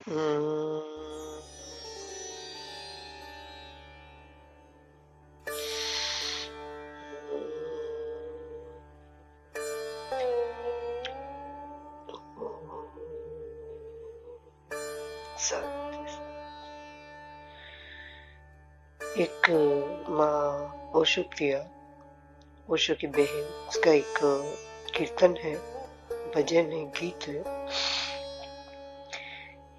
हम्म, एक माँ ओशो प्रिया, ओशो की बहन, उसका एक कीर्तन है, भजन है, गीत है।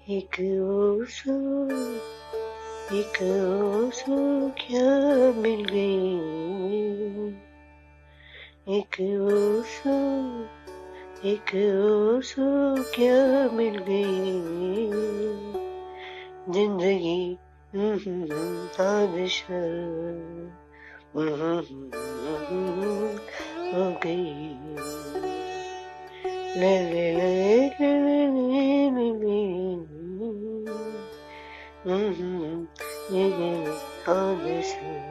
एक ओशो, एक ओशो क्या मिल गई, एक ओशो, एक ओशो क्या मिल गई, जिंदगी बादशाह हो गई। ले ले ले ले ले ले ले ये बादशाह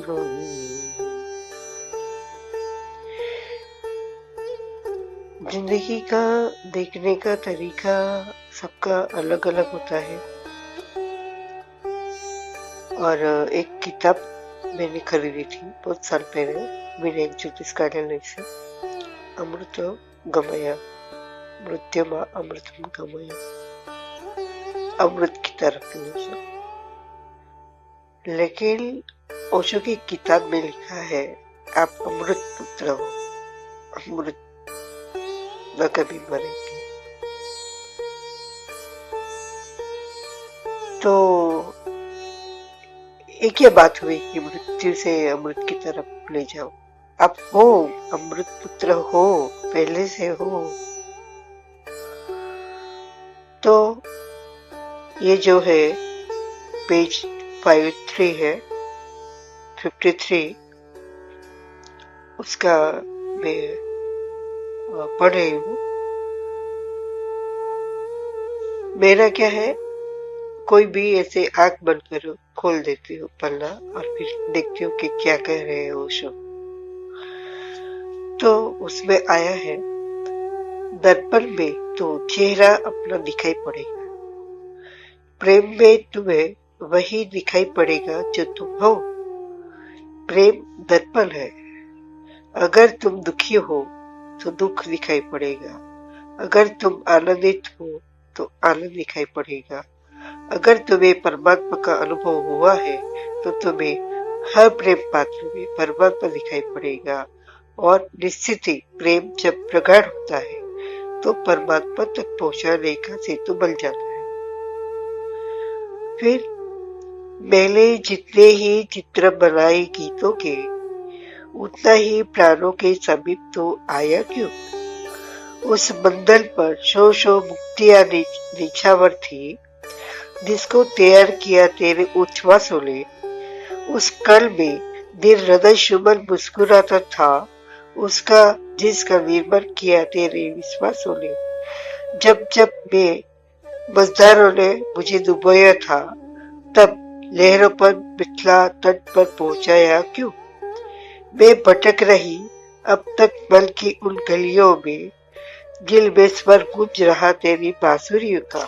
हो गई। जिंदगी का देखने का तरीका सबका अलग अलग होता है। और एक किताब मैंने खरीदी थी बहुत साल पहले विनायक ज्योतिष कार्यालय से, अमृत गमया, मृत्युमा अमृतम गमया, अमृत की तरफ से। लेकिन ओशो की किताब में लिखा है आप अमृत पुत्र हो, अमृत न कभी मरेंगे। तो एक ही बात हुई कि मृत्यु से अमृत की तरफ ले जाओ। आप हो, अमृत पुत्र हो, पहले से हो। तो ये जो है पेज 53 है, 53 उसका मैं पढ़ रही हूँ। मेरा क्या है, कोई भी ऐसे आंख बंद करो, खोल देती हूँ पन्ना और फिर देखती हूँ कि क्या कह रहे हैं वो शो। तो उसमें आया है, दर्पण में तो चेहरा अपना दिखाई पड़ेगा, प्रेम में तुम्हें वही दिखाई पड़ेगा जो तुम हो। प्रेम दर्पण है, अगर तुम दुखी हो तो दुख दिखाई पड़ेगा, अगर तुम आनंदित हो तो आनंद दिखाई पड़ेगा, अगर तुम्हें परमात्मा का अनुभव हुआ है तो तुम्हें हर प्रेम पात्र में परमात्मा दिखाई पड़ेगा। और निश्चित ही प्रेम जब प्रगाढ़ होता है तो परमात्मा तक पहुंचाने का सेतु बन जाता है। फिर मैंने जितने ही चित्र बनाए गीतों के, उतना ही प्राणों के समीप तो आया क्यों। उस बंधन पर शो शो मुक्तियां निछावर थी, जिसको तैयार किया तेरे उच्छ्वासों ने। उस कल में दिल हृदय सुमन मुस्कुराता था, उसका जिसका निर्माण किया तेरे विश्वासों ने। जब जब मैं मझधारों ने मुझे डुबोया था, तब लहरों पर मिथिला तट पर पहुंचाया क्यों। मैं भटक रही अब तक बल की उन गलियों में, दिल में स्वर गूंज रहा तेरी बांसुरियों का।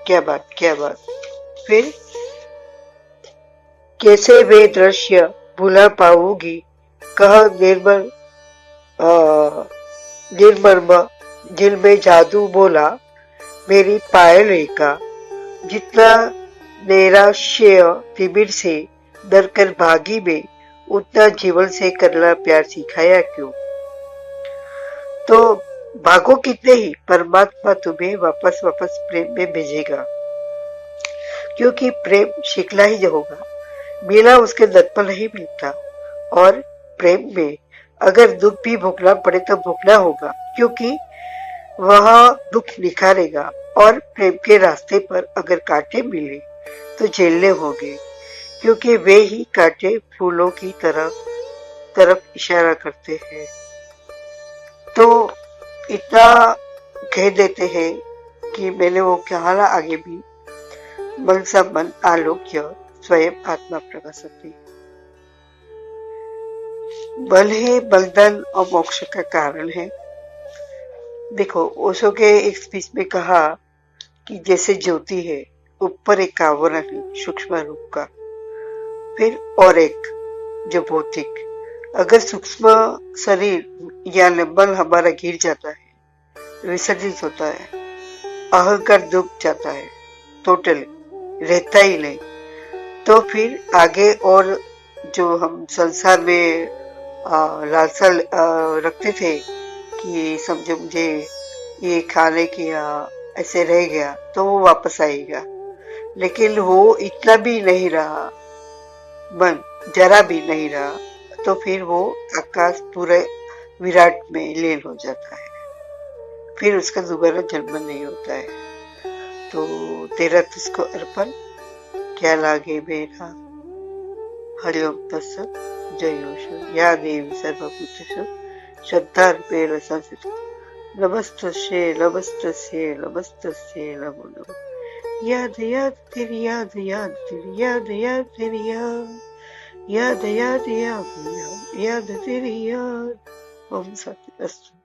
क्या बात, क्या बात। फिर कैसे वे दृश्य भुला पाऊंगी, कह निर्मल निर्मर्म दिल में जादू बोला मेरी पायल का। जितना नैराश्य तिमिर से डर कर भागी में, उतना जीवन से करना प्यार सिखाया क्यों। तो भागो कितने ही, परमात्मा तुम्हें वापस वापस प्रेम में भेजेगा, क्योंकि प्रेम शिकला ही होगा, मिला उसके दर्पण नहीं मिलता। और प्रेम में अगर दुख भी भोगना पड़े तो भोगना होगा, क्योंकि वह दुख निखारेगा। और प्रेम के रास्ते पर अगर कांटे मिले तो झेलने होंगे, क्योंकि वे ही कांटे फूलों की तरफ इशारा करते हैं। तो इतना कह देते हैं कि मैंने वो कहा आगे भी, मन सा मन आलोक्य स्वयं आत्मा प्रकाशति। बल है बलिदान और मोक्ष का कारण है। देखो, ओशो के एक स्पीच में कहा कि जैसे ज्योति है, ऊपर एक आवरण है सूक्ष्म रूप का, फिर और एक जो भौतिक। अगर सूक्ष्म शरीर या बल हमारा गिर जाता है, विसर्जित होता है, अहंकार डूब जाता है, टोटल रहता ही नहीं, तो फिर आगे और जो हम संसार में लालसा रखते थे कि समझो मुझे ये खाने की ऐसे रह गया, तो वो वापस आएगा। लेकिन वो इतना भी नहीं रहा, मन जरा भी नहीं रहा, तो फिर वो आकाश पूरे विराट में लीन हो जाता है, फिर उसका दोबारा जन्म नहीं होता है। तो तेरा तुझको अर्पण, क्या लागे मेरा। हरिओम तत्सत। जय ओशो। या देवी सर्वभूतेषु श्रद्धारूपेण संस्थिता। नमस्तस्यै नमस्तस्यै नमस्तस्यै नमो नमः। याद याद तेरी याद याद तेरी याद याद तेरी याद याद याद याद याद याद तेरी याद। ओम सत्य अस्तु।